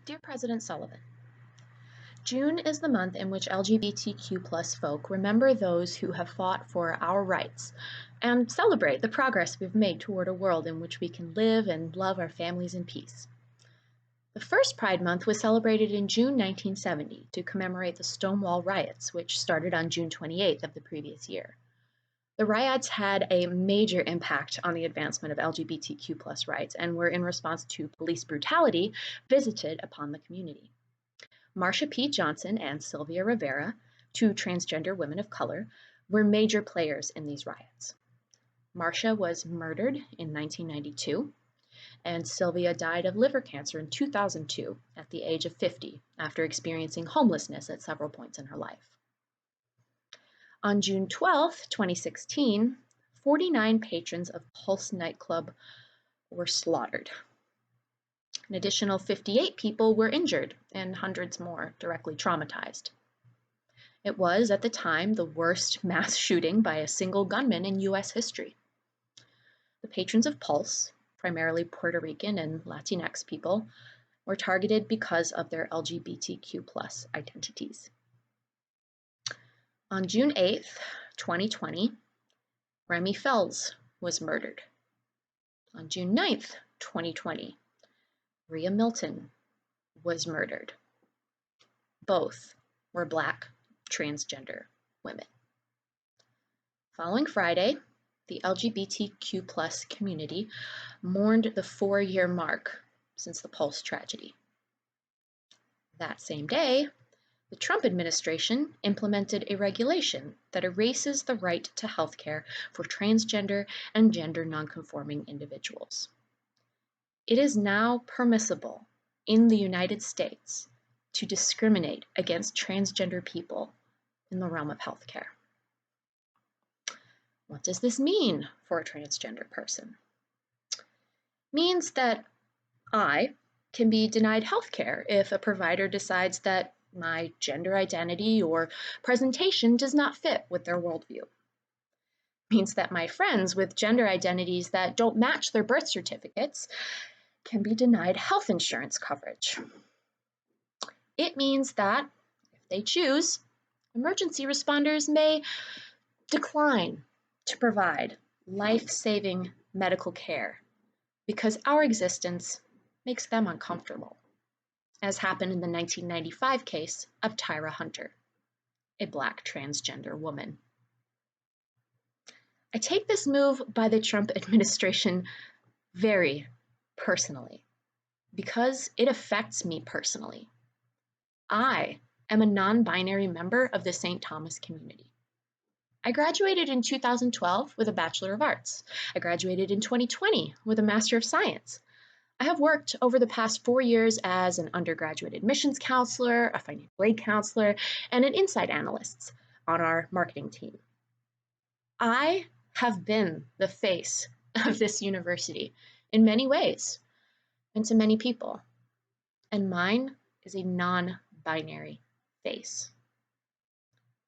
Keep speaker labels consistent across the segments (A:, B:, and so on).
A: Dear President Sullivan, June is the month in which LGBTQ plus folk remember those who have fought for our rights and celebrate the progress we've made toward a world in which we can live and love our families in peace. The first Pride Month was celebrated in June 1970 to commemorate the Stonewall riots, which started on June 28th of the previous year. The riots had a major impact on the advancement of LGBTQ plus rights and were in response to police brutality visited upon the community. Marsha P. Johnson and Sylvia Rivera, two transgender women of color, were major players in these riots. Marsha was murdered in 1992, and Sylvia died of liver cancer in 2002 at the age of 50 after experiencing homelessness at several points in her life. On June 12, 2016, 49 patrons of Pulse nightclub were slaughtered. An additional 58 people were injured and hundreds more directly traumatized. It was, at the time, the worst mass shooting by a single gunman in U.S. history. The patrons of Pulse, primarily Puerto Rican and Latinx people, were targeted because of their LGBTQ plus identities. On June 8, 2020, Remy Fells was murdered. On June 9, 2020, Rhea Milton was murdered. Both were Black transgender women. Following Friday, the LGBTQ plus community mourned the 4-year mark since the Pulse tragedy. That same day, the Trump administration implemented a regulation that erases the right to health care for transgender and gender nonconforming individuals. It is now permissible in the United States to discriminate against transgender people in the realm of healthcare. What does this mean for a transgender person? It means that I can be denied healthcare if a provider decides that my gender identity or presentation does not fit with their worldview. It means that my friends with gender identities that don't match their birth certificates can be denied health insurance coverage. It means that, if they choose, emergency responders may decline to provide life-saving medical care because our existence makes them uncomfortable, as happened in the 1995 case of Tyra Hunter, a Black transgender woman. I take this move by the Trump administration very personally because it affects me personally. I am a non-binary member of the St. Thomas community. I graduated in 2012 with a Bachelor of Arts. I graduated in 2020 with a Master of Science. I have worked over the past 4 years as an undergraduate admissions counselor, a financial aid counselor, and an insight analyst on our marketing team. I have been the face of this university in many ways and to many people, and mine is a non-binary face.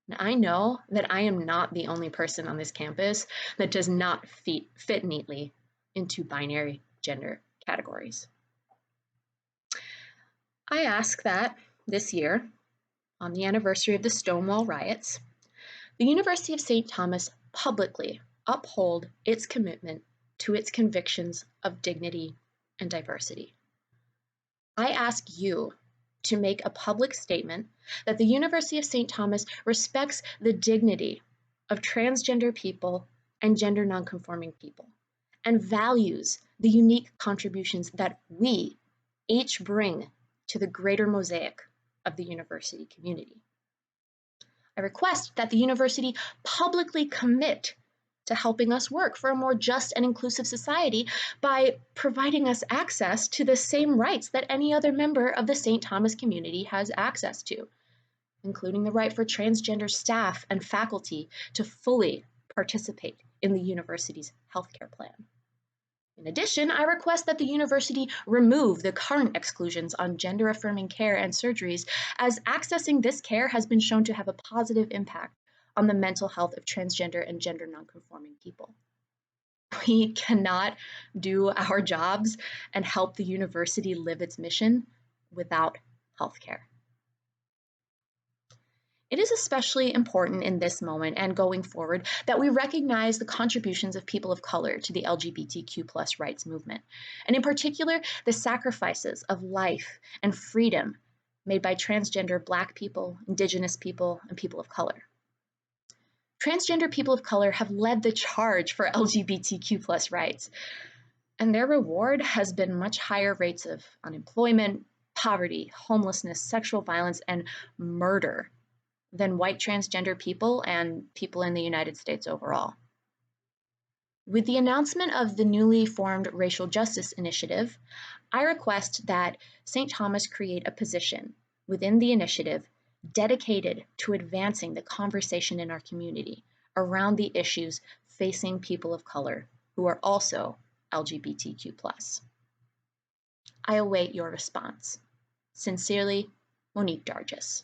A: Now, I know that I am not the only person on this campus that does not fit neatly into binary gender categories. I ask that this year, on the anniversary of the Stonewall riots, the University of St. Thomas publicly uphold its commitment to its convictions of dignity and diversity. I ask you to make a public statement that the University of St. Thomas respects the dignity of transgender people and gender nonconforming people and values the unique contributions that we each bring to the greater mosaic of the university community. I request that the university publicly commit to helping us work for a more just and inclusive society by providing us access to the same rights that any other member of the St. Thomas community has access to, including the right for transgender staff and faculty to fully participate in the university's healthcare plan. In addition, I request that the university remove the current exclusions on gender-affirming care and surgeries, as accessing this care has been shown to have a positive impact on the mental health of transgender and gender nonconforming people. We cannot do our jobs and help the university live its mission without healthcare. It is especially important in this moment and going forward that we recognize the contributions of people of color to the LGBTQ plus rights movement, and in particular, the sacrifices of life and freedom made by transgender Black people, Indigenous people, and people of color. Transgender people of color have led the charge for LGBTQ plus rights, and their reward has been much higher rates of unemployment, poverty, homelessness, sexual violence, and murder than white transgender people and people in the United States overall. With the announcement of the newly formed Racial Justice Initiative, I request that St. Thomas create a position within the initiative dedicated to advancing the conversation in our community around the issues facing people of color who are also LGBTQ+. I await your response. Sincerely, Monique Dargis.